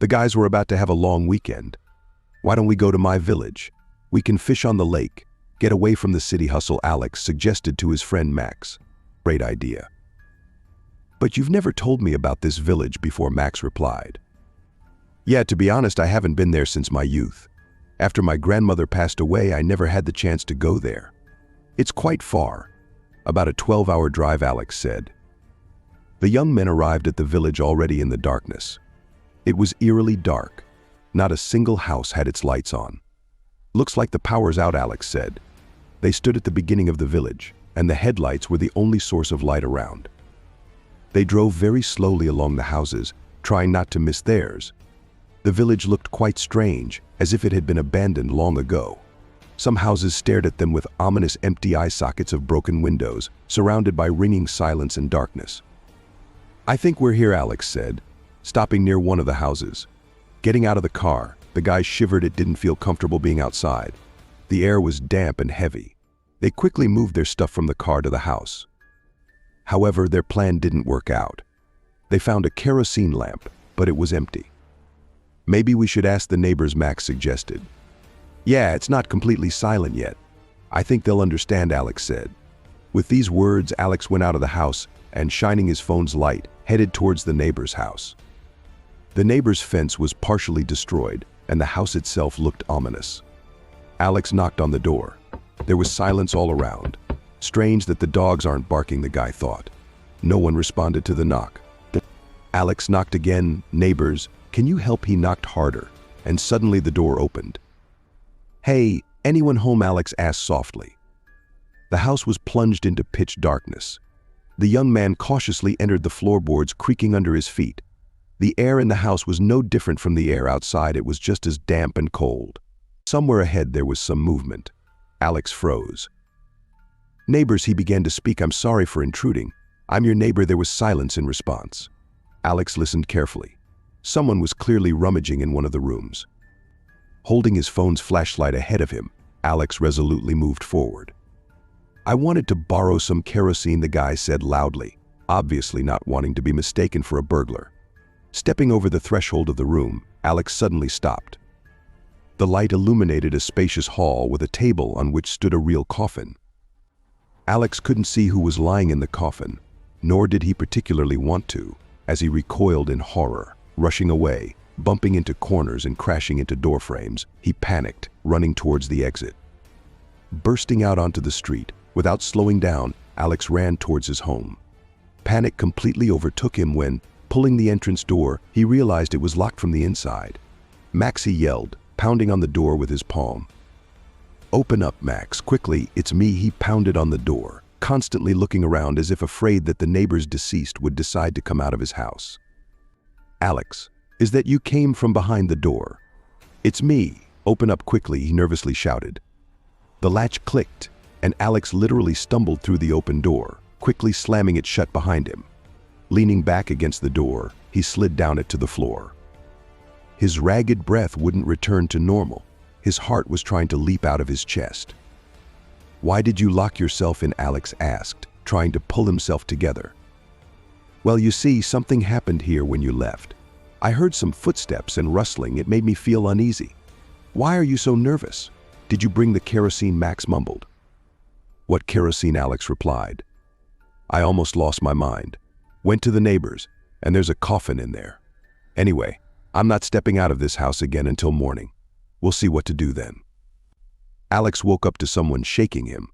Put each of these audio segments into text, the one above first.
The guys were about to have a long weekend. Why don't we go to my village? We can fish on the lake, get away from the city hustle, Alex suggested to his friend Max. Great idea. But you've never told me about this village before, Max replied. Yeah, to be honest, I haven't been there since my youth. After my grandmother passed away, I never had the chance to go there. It's quite far. About a 12-hour drive, Alex said. The young men arrived at the village already in the darkness. It was eerily dark. Not a single house had its lights on. Looks like the power's out, Alex said. They stood at the beginning of the village, and the headlights were the only source of light around. They drove very slowly along the houses, trying not to miss theirs. The village looked quite strange, as if it had been abandoned long ago. Some houses stared at them with ominous empty eye sockets of broken windows, surrounded by ringing silence and darkness. I think we're here, Alex said, stopping near one of the houses. Getting out of the car, the guys shivered. It didn't feel comfortable being outside. The air was damp and heavy. They quickly moved their stuff from the car to the house. However, their plan didn't work out. They found a kerosene lamp, but it was empty. Maybe we should ask the neighbors, Max suggested. Yeah, it's not completely silent yet. I think they'll understand, Alex said. With these words, Alex went out of the house and, shining his phone's light, headed towards the neighbor's house. The neighbor's fence was partially destroyed, and the house itself looked ominous. Alex knocked on the door. There was silence all around. Strange that the dogs aren't barking, the guy thought. No one responded to the knock. Alex knocked again. Neighbors, can you help? He knocked harder, and suddenly the door opened. Hey, anyone home? Alex asked softly. The house was plunged into pitch darkness. The young man cautiously entered, the floorboards creaking under his feet. The air in the house was no different from the air outside. It was just as damp and cold. Somewhere ahead there was some movement. Alex froze. Neighbors, he began to speak. I'm sorry for intruding. I'm your neighbor. There was silence in response. Alex listened carefully. Someone was clearly rummaging in one of the rooms. Holding his phone's flashlight ahead of him, Alex resolutely moved forward. I wanted to borrow some kerosene, the guy said loudly, obviously not wanting to be mistaken for a burglar. Stepping over the threshold of the room, Alex suddenly stopped. The light illuminated a spacious hall with a table on which stood a real coffin. Alex couldn't see who was lying in the coffin, nor did he particularly want to, as he recoiled in horror, rushing away, bumping into corners and crashing into door frames. He panicked, running towards the exit. Bursting out onto the street, without slowing down, Alex ran towards his home. Panic completely overtook him when, pulling the entrance door, he realized it was locked from the inside. Max, he yelled, pounding on the door with his palm. Open up, Max, quickly, it's me. He pounded on the door, constantly looking around as if afraid that the neighbor's deceased would decide to come out of his house. Alex, is that you? Came from behind the door. It's me. Open up quickly, he nervously shouted. The latch clicked, and Alex literally stumbled through the open door, quickly slamming it shut behind him. Leaning back against the door, he slid down it to the floor. His ragged breath wouldn't return to normal. His heart was trying to leap out of his chest. Why did you lock yourself in? Alex asked, trying to pull himself together. Well, you see, something happened here when you left. I heard some footsteps and rustling. It made me feel uneasy. Why are you so nervous? Did you bring the kerosene? Max mumbled. What kerosene? Alex replied. I almost lost my mind. Went to the neighbors, and there's a coffin in there. Anyway, I'm not stepping out of this house again until morning. We'll see what to do then. Alex woke up to someone shaking him.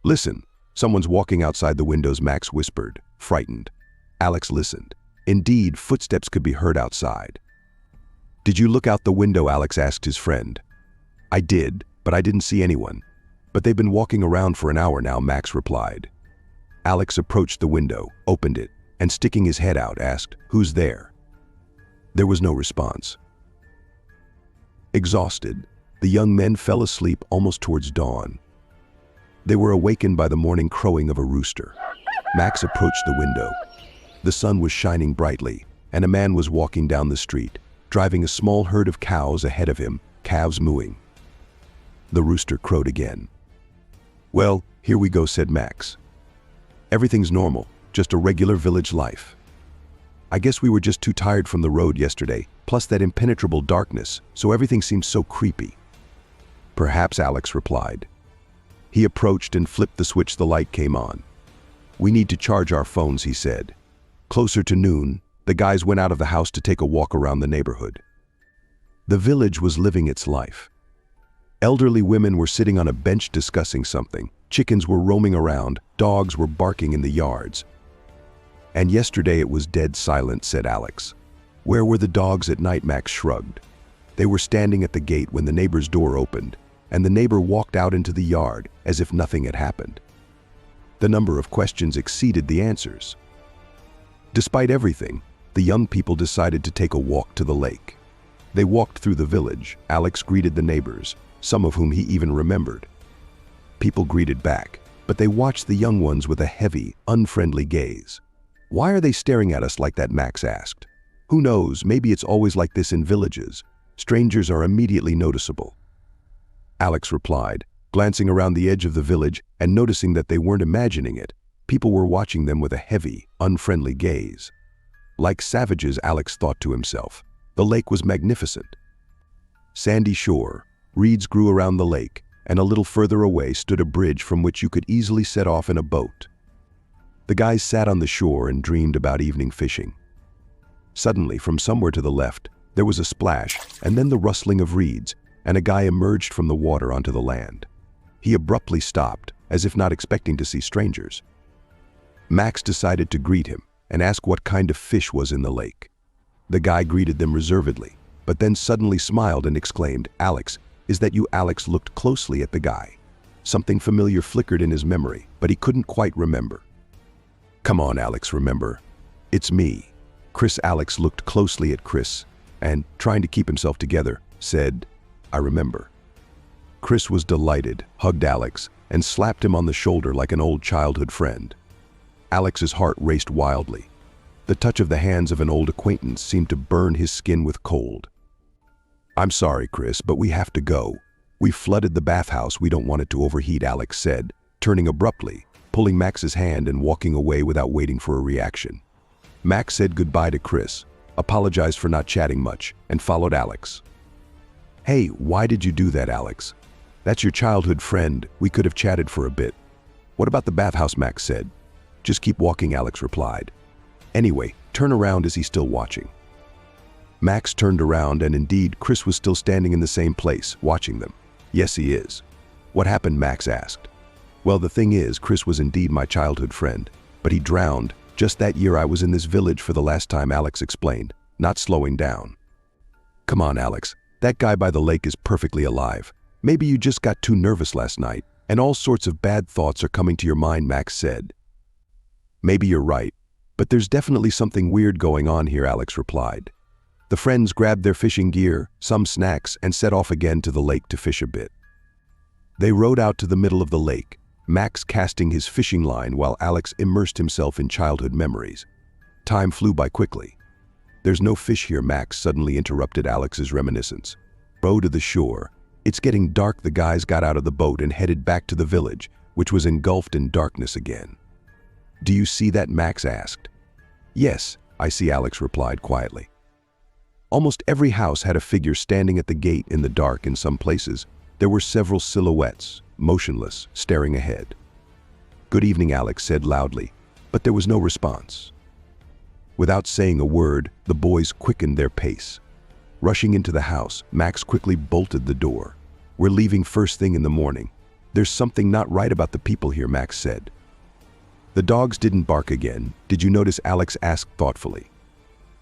Listen, someone's walking outside the windows, Max whispered, frightened. Alex listened. Indeed, footsteps could be heard outside. Did you look out the window? Alex asked his friend. I did, but I didn't see anyone. But they've been walking around for an hour now, Max replied. Alex approached the window, opened it, and sticking his head out, asked, Who's there? There was no response. Exhausted, the young men fell asleep almost towards dawn. They were awakened by the morning crowing of a rooster. Max approached the window. The sun was shining brightly, and a man was walking down the street, driving a small herd of cows ahead of him, calves mooing. The rooster crowed again. Well, here we go, said Max. Everything's normal, just a regular village life. I guess we were just too tired from the road yesterday, plus that impenetrable darkness, so everything seems so creepy. Perhaps, Alex replied. He approached and flipped the switch. The light came on. We need to charge our phones, he said. Closer to noon, the guys went out of the house to take a walk around the neighborhood. The village was living its life. Elderly women were sitting on a bench discussing something. Chickens were roaming around. Dogs were barking in the yards. And yesterday it was dead silent, said Alex. Where were the dogs at night? Max shrugged. They were standing at the gate when the neighbor's door opened, and the neighbor walked out into the yard as if nothing had happened. The number of questions exceeded the answers. Despite everything, the young people decided to take a walk to the lake. They walked through the village. Alex greeted the neighbors, some of whom he even remembered. People greeted back, but they watched the young ones with a heavy, unfriendly gaze. Why are they staring at us like that? Max asked. Who knows, maybe it's always like this in villages. Strangers are immediately noticeable. Alex replied, glancing around the edge of the village and noticing that they weren't imagining it. People were watching them with a heavy, unfriendly gaze. Like savages, Alex thought to himself. The lake was magnificent. Sandy shore, reeds grew around the lake, and a little further away stood a bridge from which you could easily set off in a boat. The guys sat on the shore and dreamed about evening fishing. Suddenly, from somewhere to the left, there was a splash, and then the rustling of reeds, and a guy emerged from the water onto the land. He abruptly stopped, as if not expecting to see strangers. Max decided to greet him and ask what kind of fish was in the lake. The guy greeted them reservedly, but then suddenly smiled and exclaimed, Alex, is that you? Alex looked closely at the guy. Something familiar flickered in his memory, but he couldn't quite remember. Come on, Alex, remember. It's me. Chris. Alex looked closely at Chris and, trying to keep himself together, said, I remember. Chris was delighted, hugged Alex, and slapped him on the shoulder like an old childhood friend. Alex's heart raced wildly. The touch of the hands of an old acquaintance seemed to burn his skin with cold. I'm sorry, Chris, but we have to go. We flooded the bathhouse. We don't want it to overheat, Alex said, turning abruptly, pulling Max's hand and walking away without waiting for a reaction. Max said goodbye to Chris, apologized for not chatting much, and followed Alex. Hey, why did you do that, Alex? That's your childhood friend. We could have chatted for a bit. What about the bathhouse? Max said. Just keep walking, Alex replied. Anyway, turn around. Is he still watching? Max turned around, and indeed, Chris was still standing in the same place, watching them. Yes, he is. What happened? Max asked. Well, the thing is, Chris was indeed my childhood friend, but he drowned. Just that year I was in this village for the last time, Alex explained, not slowing down. Come on, Alex. That guy by the lake is perfectly alive. Maybe you just got too nervous last night, and all sorts of bad thoughts are coming to your mind, Max said. Maybe you're right, but there's definitely something weird going on here, Alex replied. The friends grabbed their fishing gear, some snacks, and set off again to the lake to fish a bit. They rowed out to the middle of the lake, Max casting his fishing line while Alex immersed himself in childhood memories. Time flew by quickly. There's no fish here, Max suddenly interrupted Alex's reminiscence. Row to the shore. It's getting dark. The guys got out of the boat and headed back to the village, which was engulfed in darkness again. Do you see that? Max asked. Yes, I see, Alex replied quietly. Almost every house had a figure standing at the gate in the dark. In some places, there were several silhouettes, motionless, staring ahead. Good evening, Alex said loudly, but there was no response. Without saying a word, the boys quickened their pace. Rushing into the house, Max quickly bolted the door. We're leaving first thing in the morning. There's something not right about the people here, Max said. The dogs didn't bark again. Did you notice? Alex asked thoughtfully.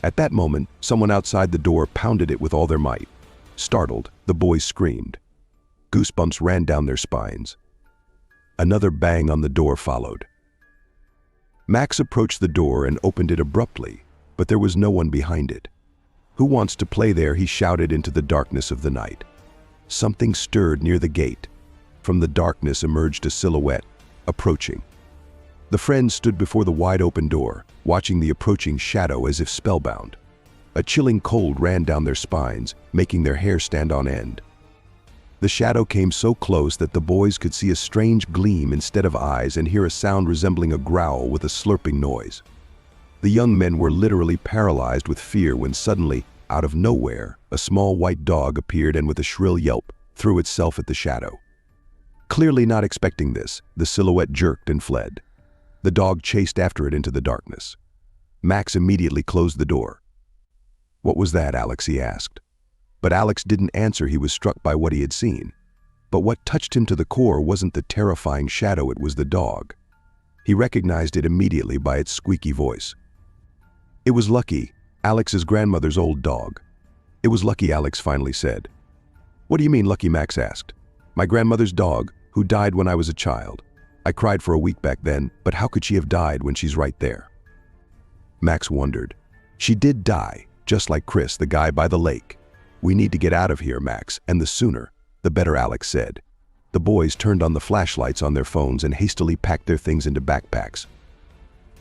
At that moment, someone outside the door pounded it with all their might. Startled, the boys screamed. Goosebumps ran down their spines. Another bang on the door followed. Max approached the door and opened it abruptly, but there was no one behind it. Who wants to play there? He shouted into the darkness of the night. Something stirred near the gate. From the darkness emerged a silhouette, approaching. The friends stood before the wide-open door, watching the approaching shadow as if spellbound. A chilling cold ran down their spines, making their hair stand on end. The shadow came so close that the boys could see a strange gleam instead of eyes and hear a sound resembling a growl with a slurping noise. The young men were literally paralyzed with fear when suddenly, out of nowhere, a small white dog appeared and with a shrill yelp, threw itself at the shadow. Clearly not expecting this, the silhouette jerked and fled. The dog chased after it into the darkness. Max immediately closed the door. "What was that, Alex?" he asked. But Alex didn't answer. He was struck by what he had seen. But what touched him to the core wasn't the terrifying shadow, it was the dog. He recognized it immediately by its squeaky voice. It was Lucky, Alex's grandmother's old dog. "It was Lucky," Alex finally said. "What do you mean, Lucky?" Max asked. "My grandmother's dog, who died when I was a child. I cried for a week back then, but how could she have died when she's right there?" Max wondered. "She did die, just like Chris, the guy by the lake. We need to get out of here, Max, and the sooner, the better," Alex said. The boys turned on the flashlights on their phones and hastily packed their things into backpacks.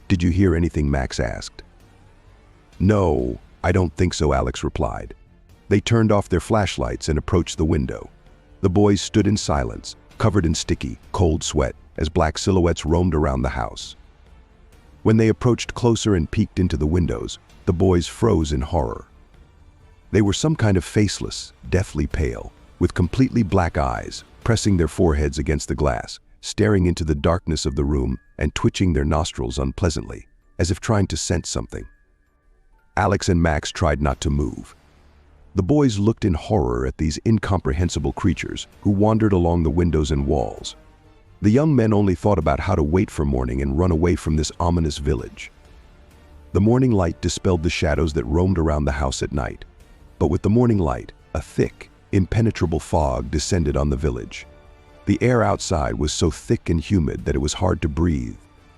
"Did you hear anything?" Max asked. "No, I don't think so," Alex replied. They turned off their flashlights and approached the window. The boys stood in silence, covered in sticky, cold sweat, as black silhouettes roamed around the house. When they approached closer and peeked into the windows, the boys froze in horror. They were some kind of faceless, deathly pale, with completely black eyes, pressing their foreheads against the glass, staring into the darkness of the room and twitching their nostrils unpleasantly, as if trying to sense something. Alex and Max tried not to move. The boys looked in horror at these incomprehensible creatures who wandered along the windows and walls. The young men only thought about how to wait for morning and run away from this ominous village. The morning light dispelled the shadows that roamed around the house at night. But with the morning light, a thick, impenetrable fog descended on the village. The air outside was so thick and humid that it was hard to breathe,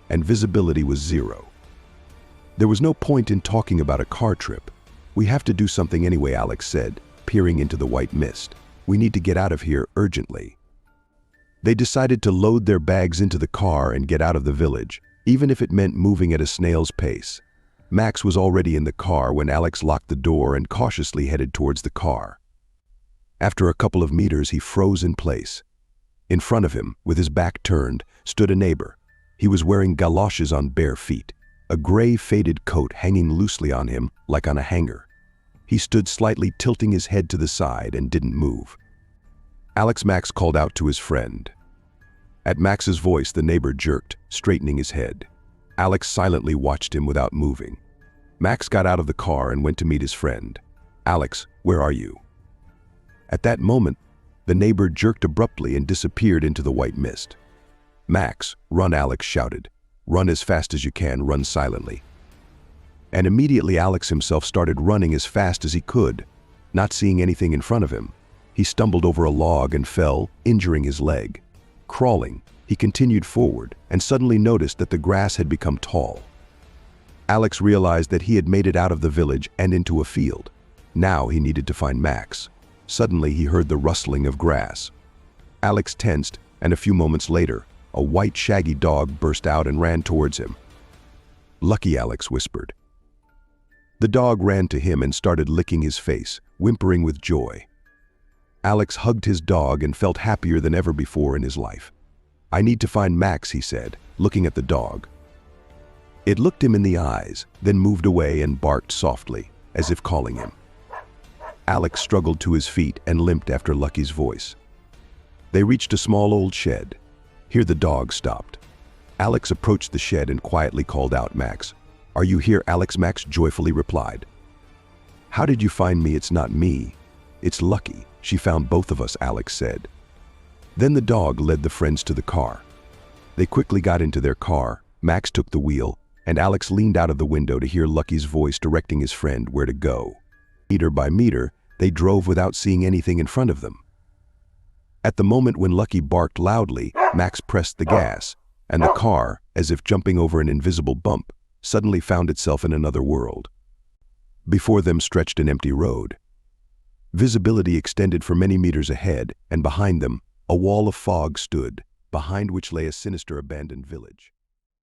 and visibility was zero. There was no point in talking about a car trip. "We have to do something anyway," Alex said, peering into the white mist. "We need to get out of here urgently." They decided to load their bags into the car and get out of the village, even if it meant moving at a snail's pace. Max was already in the car when Alex locked the door and cautiously headed towards the car. After a couple of meters, he froze in place. In front of him, with his back turned, stood a neighbor. He was wearing galoshes on bare feet, a gray faded coat hanging loosely on him like on a hanger. He stood slightly tilting his head to the side and didn't move. Max called out to his friend. At Max's voice, the neighbor jerked, straightening his head. Alex silently watched him without moving. Max got out of the car and went to meet his friend. "Alex, where are you?" At that moment, the neighbor jerked abruptly and disappeared into the white mist. "Max, run," Alex shouted. "Run as fast as you can, run silently." And immediately Alex himself started running as fast as he could. Not seeing anything in front of him, he stumbled over a log and fell, injuring his leg. Crawling, he continued forward and suddenly noticed that the grass had become tall. Alex realized that he had made it out of the village and into a field. Now he needed to find Max. Suddenly he heard the rustling of grass. Alex tensed, and a few moments later, a white shaggy dog burst out and ran towards him. "Lucky," Alex whispered. The dog ran to him and started licking his face, whimpering with joy. Alex hugged his dog and felt happier than ever before in his life. "I need to find Max," he said, looking at the dog. It looked him in the eyes, then moved away and barked softly, as if calling him. Alex struggled to his feet and limped after Lucky's voice. They reached a small old shed. Here the dog stopped. Alex approached the shed and quietly called out, "Max, are you here?" Max joyfully replied. "How did you find me? It's not me. It's Lucky. She found both of us," Alex said. Then the dog led the friends to the car. They quickly got into their car. Max took the wheel, and Alex leaned out of the window to hear Lucky's voice directing his friend where to go. Meter by meter, they drove without seeing anything in front of them. At the moment when Lucky barked loudly, Max pressed the gas, and the car, as if jumping over an invisible bump, suddenly found itself in another world. Before them stretched an empty road. Visibility extended for many meters ahead, and behind them, a wall of fog stood, behind which lay a sinister abandoned village.